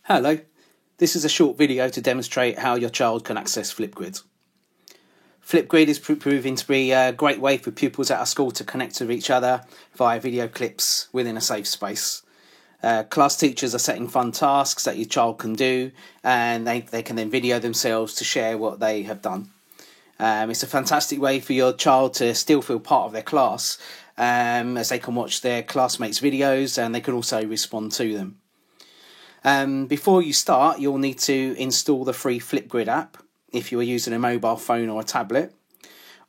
Hello, this is a short video to demonstrate how your child can access Flipgrid. Flipgrid is proving to be a great way for pupils at our school to connect with each other via video clips within a safe space. Class teachers are setting fun tasks that your child can do, and they can then video themselves to share what they have done. It's a fantastic way for your child to still feel part of their class, as they can watch their classmates' videos and they can also respond to them. Before you start, you'll need to install the free Flipgrid app if you are using a mobile phone or a tablet,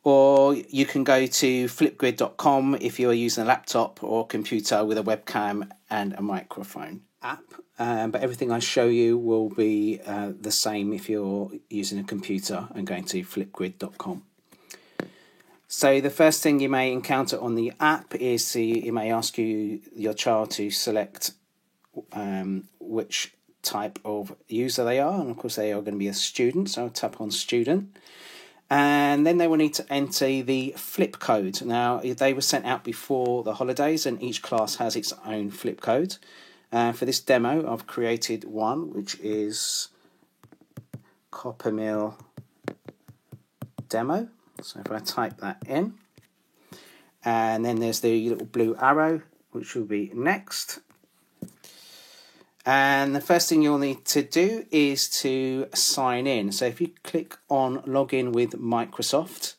or you can go to flipgrid.com if you are using a laptop or computer with a webcam and a microphone app. But everything I show you will be the same if you're using a computer and going to flipgrid.com. So the first thing you may encounter on the app is it may ask your child to select which type of user they are, and of course they are going to be a student, so I'll tap on student, and then they will need to enter the flip code. Now they were sent out before the holidays and each class has its own flip code. For this demo I've created one which is Coppermill demo, so if I type that in, and then there's the little blue arrow which will be next. And the first thing you'll need to do is to sign in. So if you click on login with Microsoft,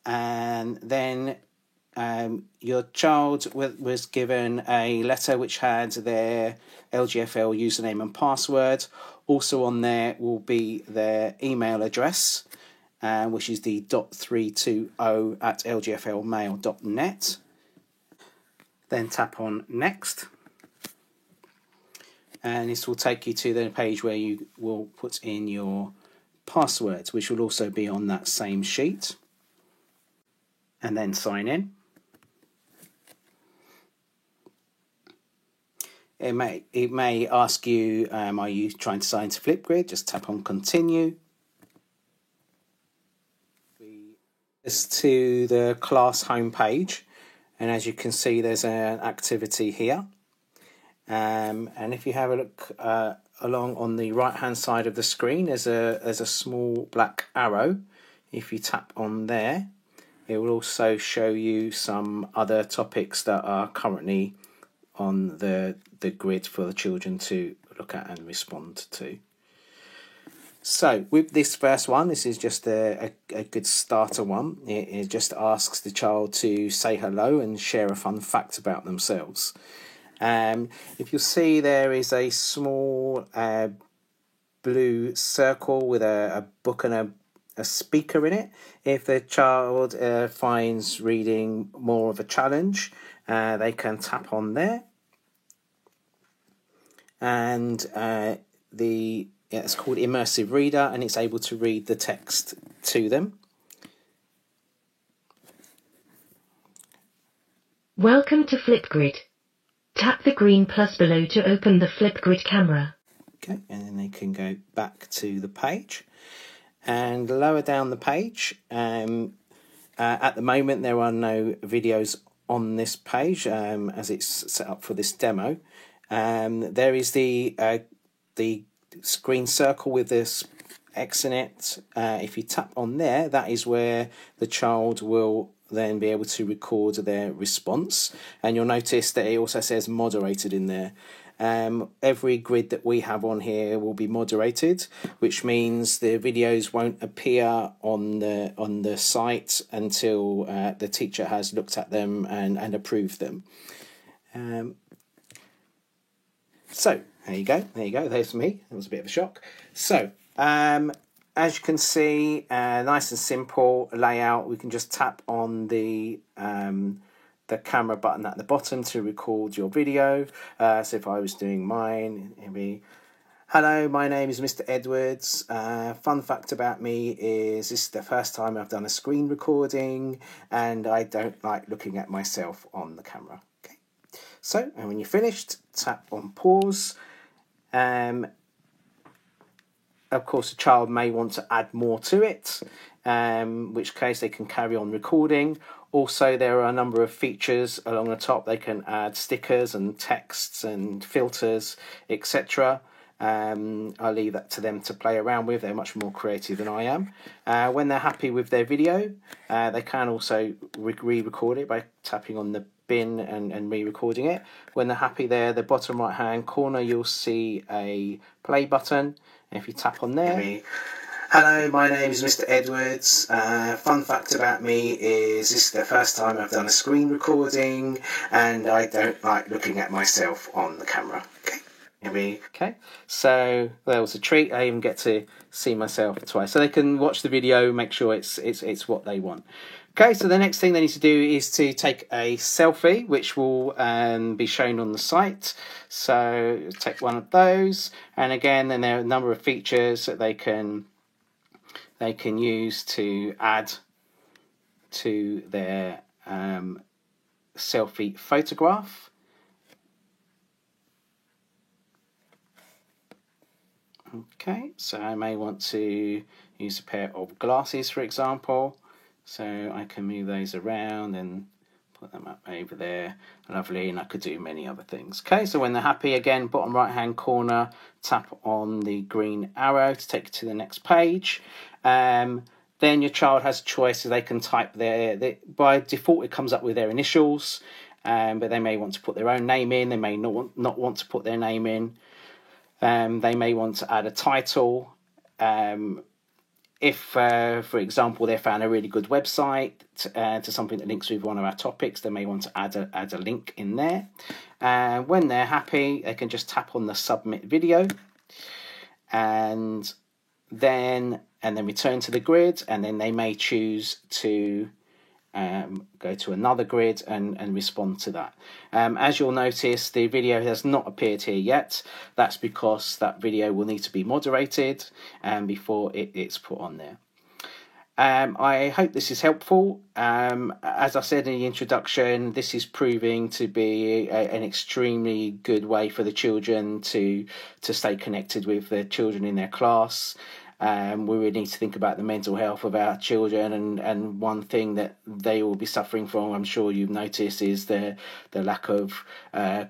and then your child was given a letter which had their LGFL username and password. Also on there will be their email address, which is the .320@lgflmail.net. Then tap on next. And this will take you to the page where you will put in your passwords, which will also be on that same sheet. And then sign in. It may ask you, are you trying to sign to Flipgrid? Just tap on continue. This to the class homepage, and as you can see, there's an activity here. And if you have a look along on the right hand side of the screen, there's a small black arrow. If you tap on there, it will also show you some other topics that are currently on the grid for the children to look at and respond to. So with this first one, this is just a good starter one. It just asks the child to say hello and share a fun fact about themselves. If you'll see, there is a small blue circle with a book and a speaker in it. If the child finds reading more of a challenge, they can tap on there. And it's called Immersive Reader, and it's able to read the text to them. Welcome to Flipgrid. Tap the green plus below to open the Flipgrid camera. Okay, and then they can go back to the page. And lower down the page, at the moment there are no videos on this page as it's set up for this demo. There is the screen circle with this X in it. If you tap on there, that is where the child will then be able to record their response, and you'll notice that it also says moderated in there. Every grid that we have on here will be moderated, which means the videos won't appear on the site until the teacher has looked at them and approved them. So there you go, there's me. That was a bit of a shock. So as you can see, nice and simple layout. We can just tap on the camera button at the bottom to record your video. So if I was doing mine, it'd be, hello, my name is Mr. Edwards. Fun fact about me is this is the first time I've done a screen recording and I don't like looking at myself on the camera. Okay. So, and when you're finished, tap on pause. of course, a child may want to add more to it, in which case they can carry on recording. Also, there are a number of features along the top. They can add stickers and texts and filters, etc. I'll leave that to them to play around with. They're much more creative than I am. When they're happy with their video, they can also re-record it by tapping on the bin and re-recording it. When they're happy there, the bottom right hand corner, you'll see a play button. And if you tap on there... Hello, my name is Mr. Edwards. Fun fact about me is this is the first time I've done a screen recording, and I don't like looking at myself on the camera. Okay, so that was a treat. I even get to see myself twice, so they can watch the video, make sure it's what they want. Okay, so the next thing they need to do is to take a selfie, which will be shown on the site. So take one of those, and again, then there are a number of features that they can use to add to their selfie photograph. Okay, so I may want to use a pair of glasses, for example. So I can move those around and put them up over there. Lovely, and I could do many other things. Okay, so when they're happy, again, bottom right-hand corner, tap on the green arrow to take you to the next page. Then your child has a choice, so they can type by default it comes up with their initials, but they may want to put their own name in, they may not want to put their name in. They may want to add a title. If, for example, they found a really good website to something that links with one of our topics, they may want to add a link in there. When they're happy, they can just tap on the submit video, and then return to the grid, and then they may choose to go to another grid and respond to that. As you'll notice, the video has not appeared here yet. That's because that video will need to be moderated before it's put on there. I hope this is helpful. As I said in the introduction, this is proving to be an extremely good way for the children to stay connected with the children in their class. We really need to think about the mental health of our children, and one thing that they will be suffering from, I'm sure you've noticed, is the lack of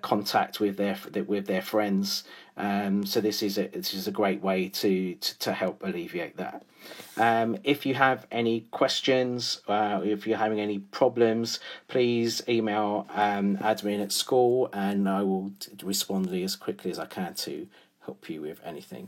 contact with their friends. So this is a great way to help alleviate that. If you have any questions, if you're having any problems, please email admin at school, and I will respond as quickly as I can to help you with anything.